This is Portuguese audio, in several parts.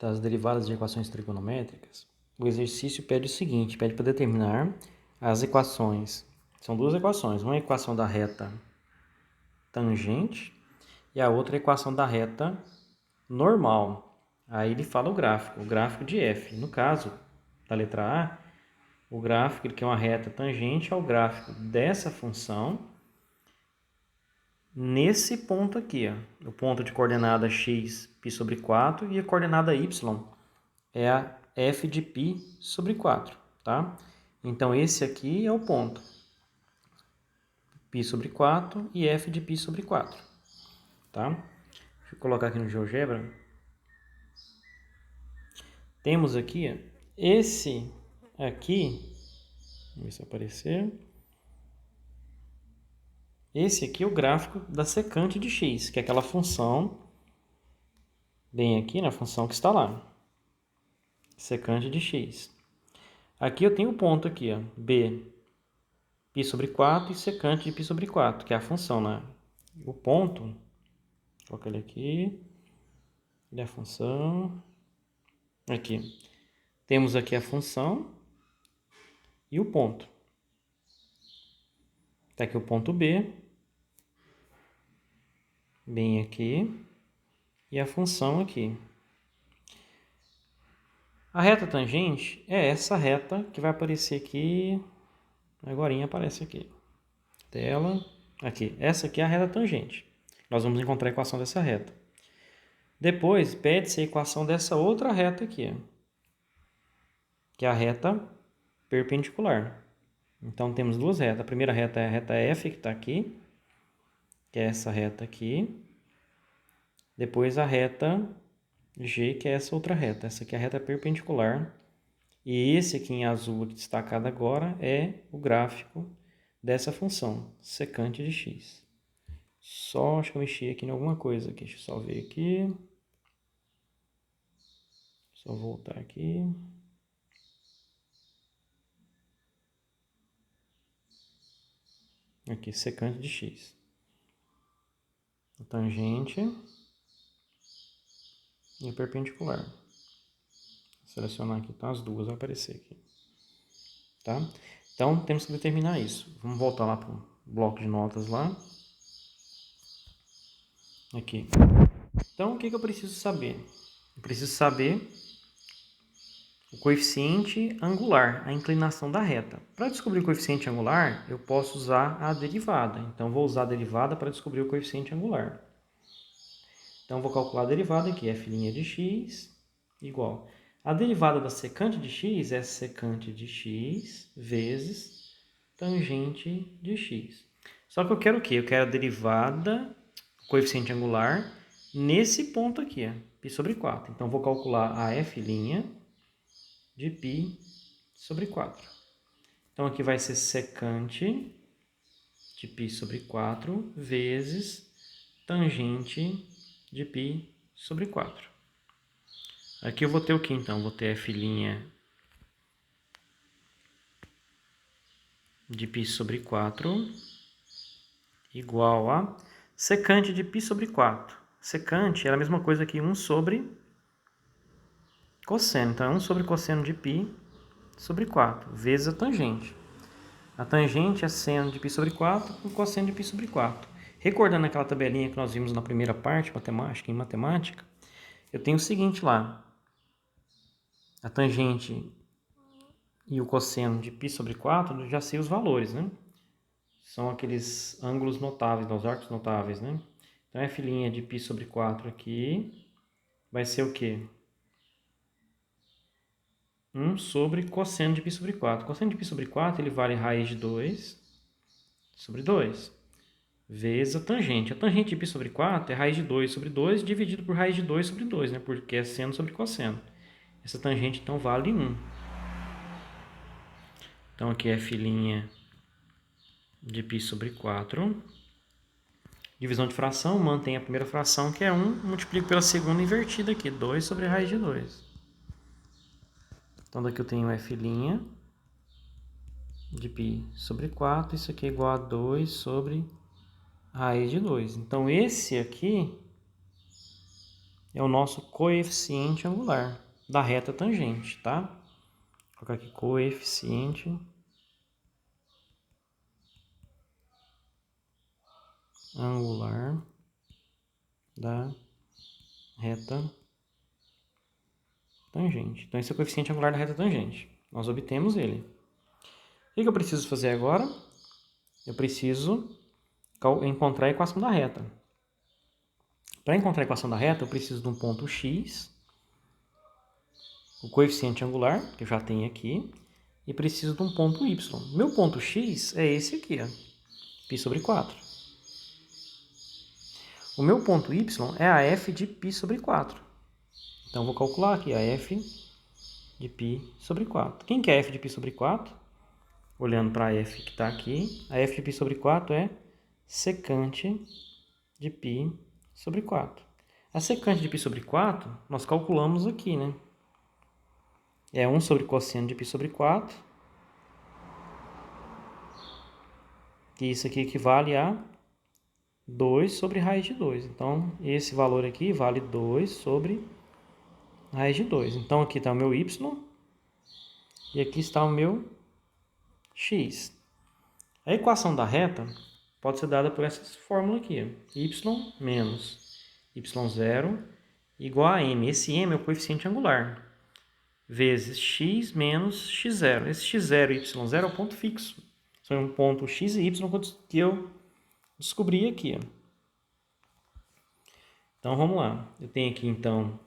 das derivadas de equações trigonométricas, o exercício pede o seguinte, pede para determinar as equações. São duas equações, uma equação da reta tangente e a outra equação da reta normal. Aí ele fala o gráfico de f. No caso da letra A, o gráfico, que é uma reta tangente ao gráfico dessa função, nesse ponto aqui, ó, o ponto de coordenada x, π sobre 4, e a coordenada y é a f de π sobre 4, tá? Então, esse aqui é o ponto, π sobre 4 e f de π sobre 4, tá? Deixa eu colocar aqui no GeoGebra. Temos aqui, ó, esse aqui, vamos ver se aparecer. Esse aqui é o gráfico da secante de x, que é aquela função, bem aqui na função que está lá, secante de x. Aqui eu tenho o ponto aqui, ó, b, π sobre 4 e secante de π sobre 4, que é a função, né? O ponto, vou colocar ele aqui, ele é a função, aqui. Temos aqui a função e o ponto. Está aqui o ponto B, bem aqui, e a função aqui. A reta tangente é essa reta que vai aparecer aqui, agorinha aparece aqui. Tela, aqui. Essa aqui é a reta tangente. Nós vamos encontrar a equação dessa reta. Depois, pede-se a equação dessa outra reta aqui, ó, que é a reta perpendicular. Então, temos duas retas. A primeira reta é a reta F, que está aqui, que é essa reta aqui. Depois, a reta G, que é essa outra reta. Essa aqui é a reta perpendicular. E esse aqui em azul, aqui destacado agora, é o gráfico dessa função, secante de x. Só, acho que eu mexi aqui em alguma coisa aqui. Deixa eu só ver aqui. Só voltar aqui. Aqui, secante de x. A tangente e a perpendicular. Vou selecionar aqui, tá? As duas vão aparecer aqui. Tá? Então, temos que determinar isso. Vamos voltar lá para o bloco de notas lá. Aqui. Então, o que eu preciso saber? Eu preciso saber o coeficiente angular, a inclinação da reta. Para descobrir o coeficiente angular, eu posso usar a derivada. Então, vou usar a derivada para descobrir o coeficiente angular. Então, vou calcular a derivada aqui, f' de x igual. A derivada da secante de x é secante de x vezes tangente de x. Só que eu quero o quê? Eu quero a derivada, coeficiente angular, nesse ponto aqui, ó, π sobre 4. Então, vou calcular a f' de π sobre 4. Então, aqui vai ser secante de π sobre 4 vezes tangente de π sobre 4. Aqui eu vou ter o que então? Vou ter f' de π sobre 4 igual a secante de π sobre 4. Secante é a mesma coisa que 1 sobre cosseno. Então, é 1 sobre cosseno de π sobre 4, vezes a tangente. A tangente é seno de π sobre 4 com cosseno de π sobre 4. Recordando aquela tabelinha que nós vimos na primeira parte, matemática, em matemática, eu tenho o seguinte lá. A tangente e o cosseno de π sobre 4, eu já sei os valores, né? São aqueles ângulos notáveis, os arcos notáveis, né? Então, f' de π sobre 4 aqui vai ser o quê? 1 sobre cosseno de π sobre 4. Cosseno de π sobre 4, ele vale raiz de 2 sobre 2, vezes a tangente. A tangente de π sobre 4 é raiz de 2 sobre 2 dividido por raiz de 2 sobre 2, né? Porque é seno sobre cosseno. Essa tangente, então, vale 1. Então, aqui é f' de π sobre 4. Divisão de fração, mantém a primeira fração, que é 1, multiplico pela segunda invertida aqui, 2 sobre raiz de 2. Então, daqui eu tenho f' de π sobre 4, isso aqui é igual a 2 sobre raiz de 2. Então, esse aqui é o nosso coeficiente angular da reta tangente, tá? Vou colocar aqui coeficiente angular da reta tangente. Então, esse é o coeficiente angular da reta tangente. Nós obtemos ele. O que eu preciso fazer agora? Eu preciso encontrar a equação da reta. Para encontrar a equação da reta, eu preciso de um ponto x, o coeficiente angular, que eu já tenho aqui, e preciso de um ponto y. Meu ponto x é esse aqui, ó, π sobre 4. O meu ponto y é a f de π sobre 4. Então, vou calcular aqui a f de π sobre 4. Quem que é f de π sobre 4? Olhando para a f que está aqui, a f de π sobre 4 é secante de π sobre 4. A secante de π sobre 4, nós calculamos aqui, né? É 1 sobre cosseno de π sobre 4, que isso aqui equivale a 2 sobre raiz de 2. Então, esse valor aqui vale 2 sobre raiz de 2. Então, aqui está o meu y e aqui está o meu x. A equação da reta pode ser dada por essa fórmula aqui, y menos y0 igual a m. Esse m é o coeficiente angular, vezes x menos x0. Esse x0 e y0 é o ponto fixo. São um ponto x e y que eu descobri aqui. Então, vamos lá. Eu tenho aqui, então,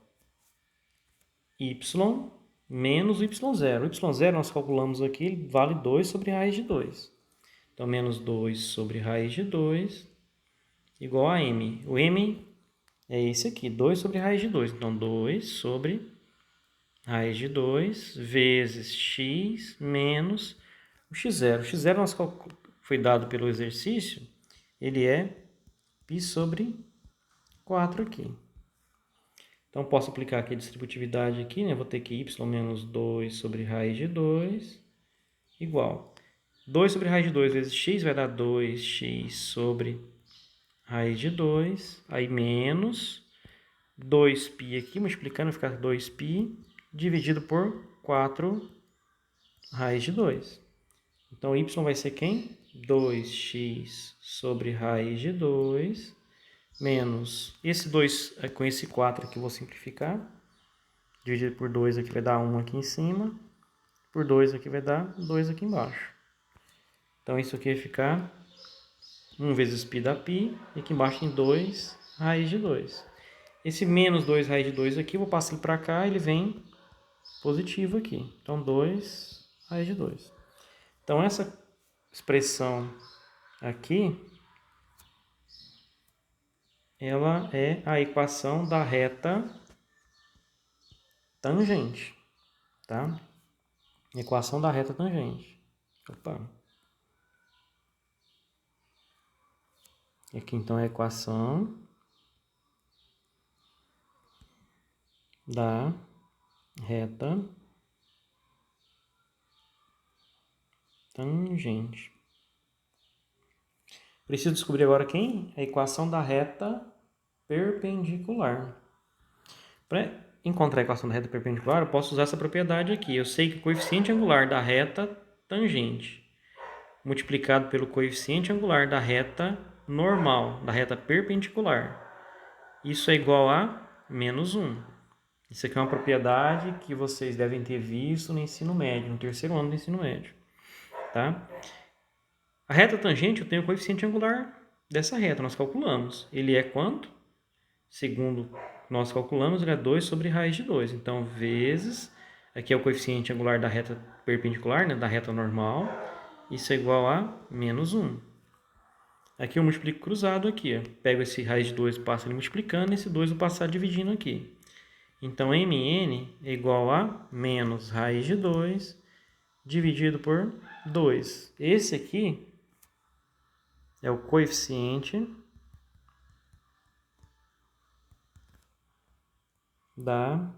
y menos y0. O y0 nós calculamos aqui, ele vale 2 sobre raiz de 2. Então, menos 2 sobre raiz de 2 igual a m. O m é esse aqui, 2 sobre raiz de 2. Então, 2 sobre raiz de 2 vezes x menos o x0. O x0 foi dado pelo exercício, ele é π sobre 4 aqui. Então, posso aplicar aqui a distributividade aqui, né? Vou ter que y menos 2 sobre raiz de 2 igual. 2 sobre raiz de 2 vezes x vai dar 2x sobre raiz de 2. Aí menos 2π aqui, multiplicando, vai ficar 2π dividido por 4 raiz de 2. Então, y vai ser quem? 2x sobre raiz de 2 menos esse 2 com esse 4 aqui eu vou simplificar. Dividido por 2 aqui vai dar 1 aqui em cima. Por 2 aqui vai dar 2 aqui embaixo. Então, isso aqui vai ficar 1 vezes π dá π. E aqui embaixo tem 2 raiz de 2. Esse menos 2 raiz de 2 aqui, eu vou passar ele para cá, ele vem positivo aqui. Então, 2 raiz de 2. Então, essa expressão aqui, ela é a equação da reta tangente, tá? Equação da reta tangente. Opa. Aqui, então, é a equação da reta tangente. Preciso descobrir agora quem? A equação da reta perpendicular. Para encontrar a equação da reta perpendicular, eu posso usar essa propriedade aqui. Eu sei que o coeficiente angular da reta tangente multiplicado pelo coeficiente angular da reta normal, da reta perpendicular, isso é igual a menos 1. Isso aqui é uma propriedade que vocês devem ter visto no ensino médio, no terceiro ano do ensino médio. Tá? A reta tangente, eu tenho o coeficiente angular dessa reta, nós calculamos. Ele é quanto? Segundo nós calculamos, ele é 2 sobre raiz de 2. Então, vezes, aqui é o coeficiente angular da reta perpendicular, né, da reta normal. Isso é igual a menos 1. Aqui eu multiplico cruzado aqui. Ó. Pego esse raiz de 2 e passo ele multiplicando, esse 2 eu vou passar dividindo aqui. Então, mn é igual a menos raiz de 2 dividido por 2. Esse aqui é o coeficiente da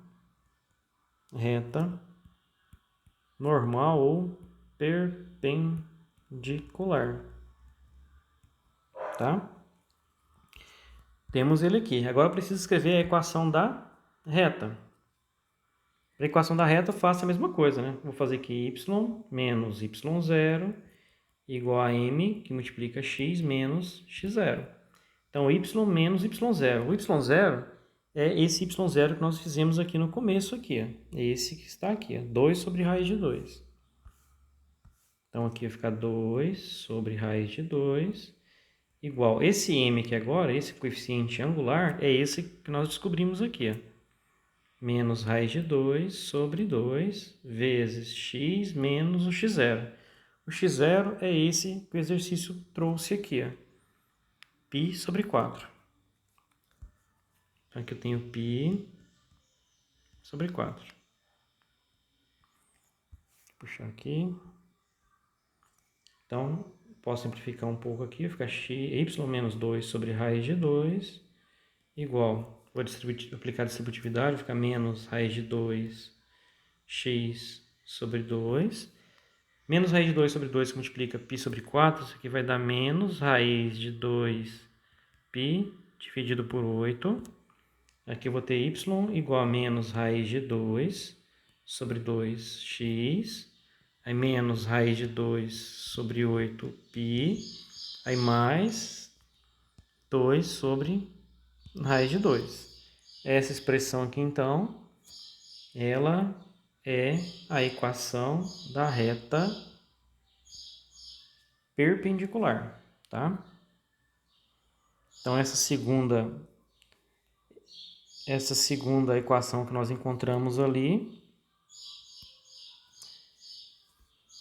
reta normal ou perpendicular. Tá? Temos ele aqui. Agora eu preciso escrever a equação da reta. Para a equação da reta eu faço a mesma coisa, né? Vou fazer aqui y menos y0 igual a m, que multiplica x menos x0. Então, y menos y0. O y0 é esse y0 que nós fizemos aqui no começo. Aqui, ó. É esse que está aqui, ó. 2 sobre raiz de 2. Então, aqui vai ficar 2 sobre raiz de 2 igual. Esse m aqui agora, esse coeficiente angular, é esse que nós descobrimos aqui, ó. Menos raiz de 2 sobre 2 vezes x menos o x0. O x0 é esse que o exercício trouxe aqui, ó. Π sobre 4. Então, aqui eu tenho π sobre 4. Vou puxar aqui. Então, posso simplificar um pouco aqui. Vai ficar y menos 2 sobre raiz de 2 igual... Vou aplicar a distributividade, vai ficar menos raiz de 2 x sobre 2. Menos raiz de 2 sobre 2 que multiplica π sobre 4. Isso aqui vai dar menos raiz de 2 π dividido por 8. Aqui eu vou ter y igual a menos raiz de 2 sobre 2x. Aí menos raiz de 2 sobre 8π. Aí mais 2 sobre raiz de 2. Essa expressão aqui, então, ela é a equação da reta perpendicular, tá? Então, essa segunda equação que nós encontramos ali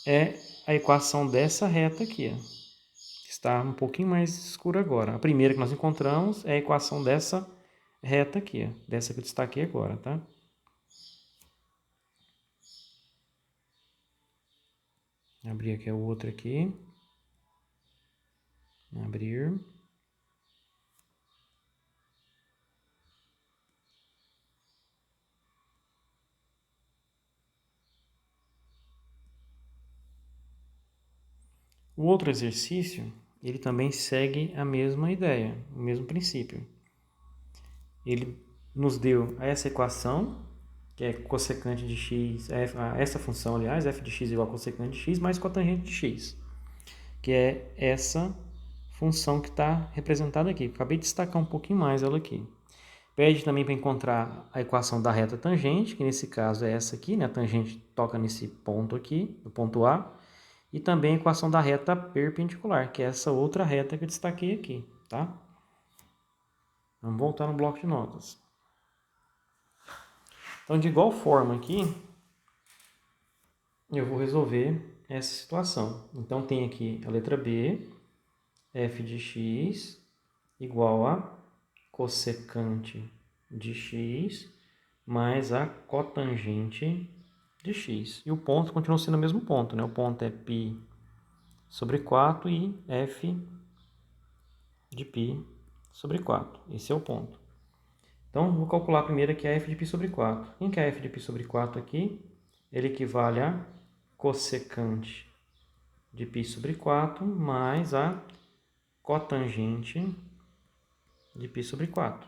é a equação dessa reta aqui, ó. Está um pouquinho mais escuro agora. A primeira que nós encontramos é a equação dessa reta aqui, ó, dessa que eu destaquei agora, tá? Abrir aqui a outra aqui. Abrir. O outro exercício, ele também segue a mesma ideia, o mesmo princípio. Ele nos deu essa equação, que é cossecante de x, essa função, aliás, f de x igual a cossecante de x mais cotangente de x, que é essa função que está representada aqui. Acabei de destacar um pouquinho mais ela aqui. Pede também para encontrar a equação da reta tangente, que nesse caso é essa aqui, né? A tangente toca nesse ponto aqui, no ponto A. E também a equação da reta perpendicular, que é essa outra reta que eu destaquei aqui, tá? Vamos voltar no bloco de notas. Então, de igual forma aqui, eu vou resolver essa situação. Então, tem aqui a letra B, f de x igual a cossecante de x mais a cotangente de x. E o ponto continua sendo o mesmo ponto, né? O ponto é π sobre 4 e f de π sobre 4. Esse é o ponto. Então, vou calcular primeiro aqui a f de π sobre 4. Quem que é a f de π sobre 4 aqui? Ele equivale a cossecante de π sobre 4 mais a cotangente de π sobre 4.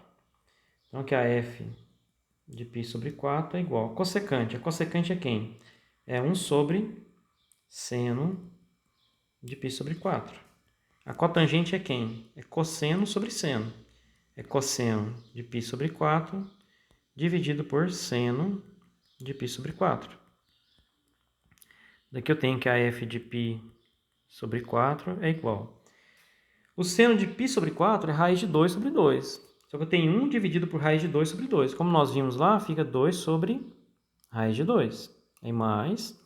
Então, aqui a f de π sobre 4 é igual a cossecante. A cossecante é quem? É 1 sobre seno de π sobre 4. A cotangente é quem? É cosseno sobre seno. É cosseno de π sobre 4 dividido por seno de π sobre 4. Daqui eu tenho que a f de π sobre 4 é igual. O seno de π sobre 4 é raiz de 2 sobre 2. Só que eu tenho 1 dividido por raiz de 2 sobre 2. Como nós vimos lá, fica 2 sobre raiz de 2. Aí mais.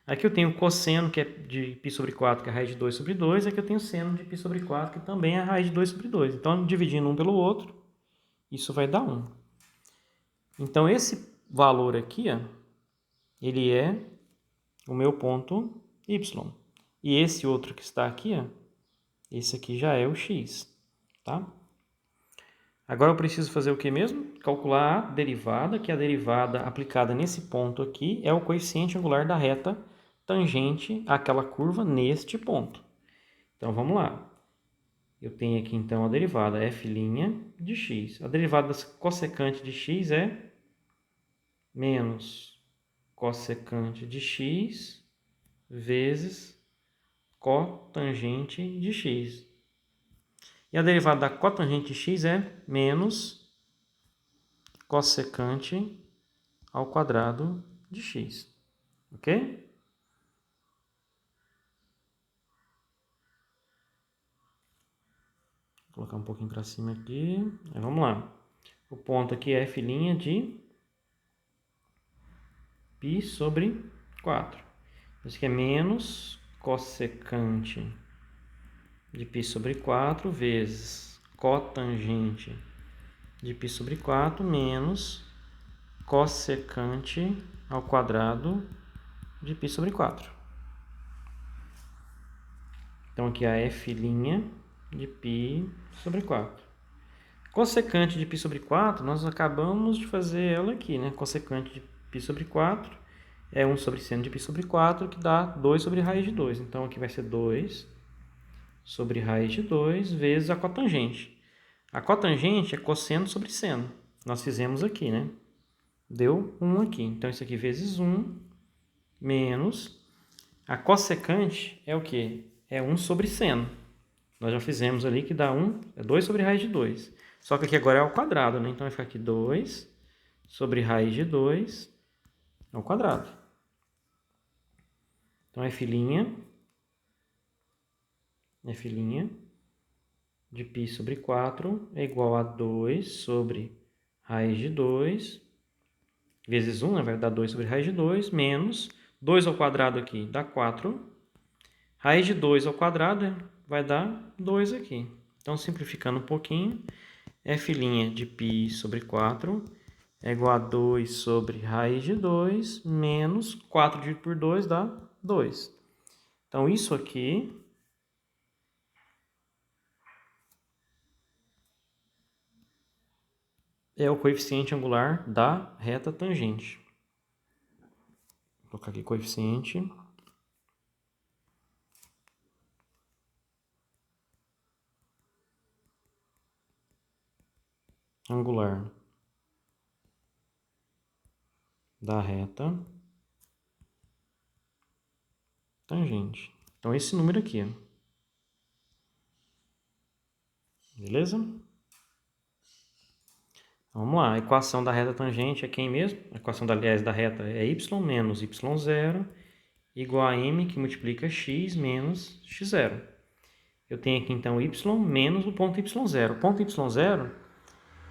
Aqui eu tenho o cosseno, que é de π sobre 4, que é raiz de 2 sobre 2. Aqui eu tenho o seno de π sobre 4, que também é raiz de 2 sobre 2. Então, dividindo um pelo outro, isso vai dar 1. Então, esse valor aqui, ó, ele é o meu ponto y. E esse outro que está aqui, ó, esse aqui já é o x, tá? Agora eu preciso fazer o que mesmo? Calcular a derivada, que a derivada aplicada nesse ponto aqui é o coeficiente angular da reta tangente àquela curva neste ponto. Então, vamos lá. eu tenho aqui então a derivada f' de x. A derivada da cossecante de x é menos cossecante de x vezes cotangente de x. E a derivada da cotangente de x é menos cossecante ao quadrado de x. Ok? Vou colocar um pouquinho para cima aqui. Aí vamos lá. O ponto aqui é f' de π sobre 4. Isso aqui é menos cossecante de π sobre 4 vezes cotangente de π sobre 4 menos cossecante ao quadrado de π sobre 4. Então aqui a f' de π sobre 4. Cossecante de π sobre 4, nós acabamos de fazer ela aqui, né? Cossecante de π sobre 4 é 1 sobre seno de π sobre 4, que dá 2 sobre raiz de 2. Então aqui vai ser 2 sobre raiz de 2 vezes a cotangente. A cotangente é cosseno sobre seno. Nós fizemos aqui, né? Deu 1 aqui. Então isso aqui vezes 1 menos... A cossecante é o quê? É 1 sobre seno. Nós já fizemos ali que dá 1, é 2 sobre raiz de 2. Só que aqui agora é ao quadrado, né? Então vai ficar aqui 2 sobre raiz de 2 ao quadrado. Então f' de π sobre 4 é igual a 2 sobre raiz de 2 vezes 1, né? Vai dar 2 sobre raiz de 2, menos 2 ao quadrado aqui dá 4. Raiz de 2 ao quadrado vai dar 2 aqui. Então, simplificando um pouquinho, f' de π sobre 4 é igual a 2 sobre raiz de 2 menos 4 dividido por 2 dá 2. Então, isso aqui é o coeficiente angular da reta tangente. Vou colocar aqui coeficiente angular da reta tangente. Então, esse número aqui, ó. Beleza? Vamos lá, a equação da reta tangente é quem mesmo? A equação, aliás, da reta é y menos y0 igual a m que multiplica x menos x0. Eu tenho aqui, então, y menos o ponto y0. O ponto y0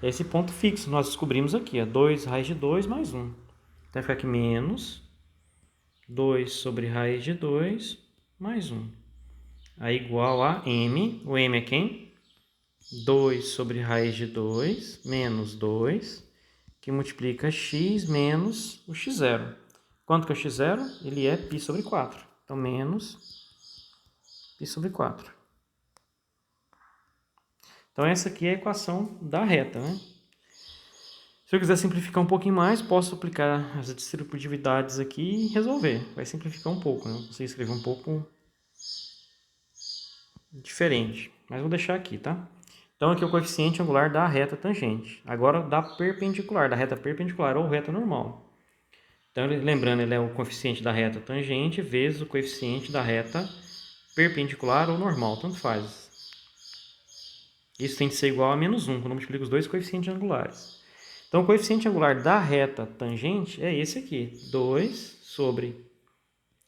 é esse ponto fixo. Nós descobrimos aqui, ó, 2 raiz de 2 mais 1. Então, vai ficar aqui menos 2 sobre raiz de 2 mais 1. Aí, igual a m. O m é quem? 2 sobre raiz de 2 menos 2, que multiplica x menos o x0. Quanto que é o x0? Ele é π sobre 4. Então, menos π sobre 4. Então, essa aqui é a equação da reta, né? Se eu quiser simplificar um pouquinho mais, posso aplicar as distributividades aqui e resolver. Vai simplificar um pouco, né? Você escrever um pouco diferente. Mas vou deixar aqui, tá? Então, aqui é o coeficiente angular da reta tangente. Agora, da perpendicular, da reta perpendicular ou reta normal. Então, lembrando, ele é o coeficiente da reta tangente vezes o coeficiente da reta perpendicular ou normal, tanto faz. Isso tem que ser igual a menos 1, quando eu multiplico os dois coeficientes angulares. Então, o coeficiente angular da reta tangente é esse aqui, 2 sobre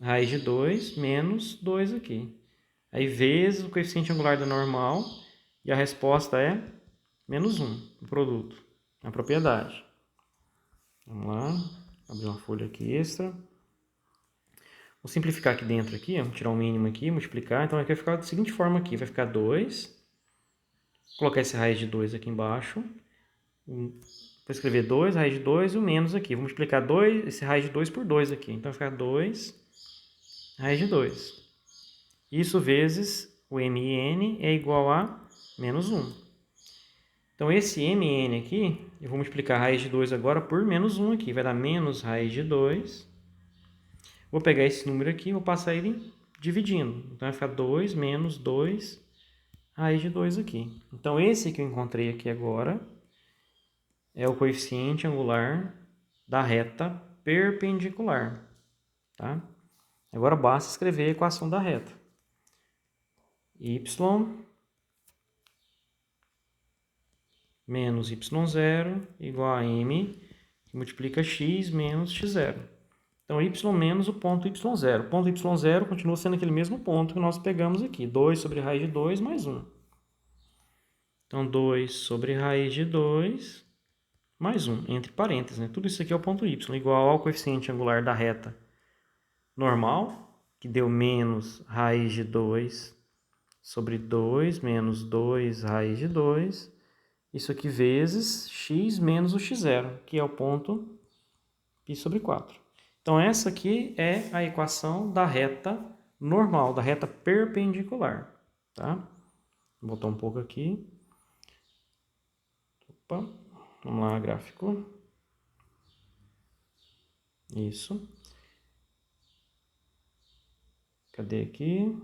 raiz de 2 menos 2 aqui. Aí, vezes o coeficiente angular da normal, e a resposta é menos 1, o produto, a propriedade. Vamos lá, abrir uma folha aqui extra. Vou simplificar aqui dentro, aqui, ó, tirar o mínimo aqui, multiplicar. Então, aqui vai ficar da seguinte forma aqui, vai ficar 2. Vou colocar esse raiz de 2 aqui embaixo. Vou escrever 2, raiz de 2 e o menos aqui. Vou multiplicar esse raiz de 2 por 2 aqui. Então, vai ficar 2 raiz de 2. Isso vezes o mn é igual a menos 1. Então, esse mn aqui, eu vou multiplicar a raiz de 2 agora por menos 1 aqui. Vai dar menos raiz de 2. Vou pegar esse número aqui e vou passar ele dividindo. Então, vai ficar 2 menos 2 raiz de 2 aqui. Então, esse que eu encontrei aqui agora é o coeficiente angular da reta perpendicular, tá? Agora basta escrever a equação da reta. Y menos y0 igual a m, que multiplica x menos x0. Então, y menos o ponto y0. O ponto y0 continua sendo aquele mesmo ponto que nós pegamos aqui. 2 sobre raiz de 2 mais 1. Então, 2 sobre raiz de 2 mais 1, entre parênteses, né? Tudo isso aqui é o ponto y, igual ao coeficiente angular da reta normal, que deu menos raiz de 2 sobre 2 menos 2 raiz de 2. Isso aqui vezes x menos o x0, que é o ponto π sobre 4. Então, essa aqui é a equação da reta normal, da reta perpendicular. Tá? Vou botar um pouco aqui. Opa. Vamos lá, gráfico. Isso. Cadê aqui?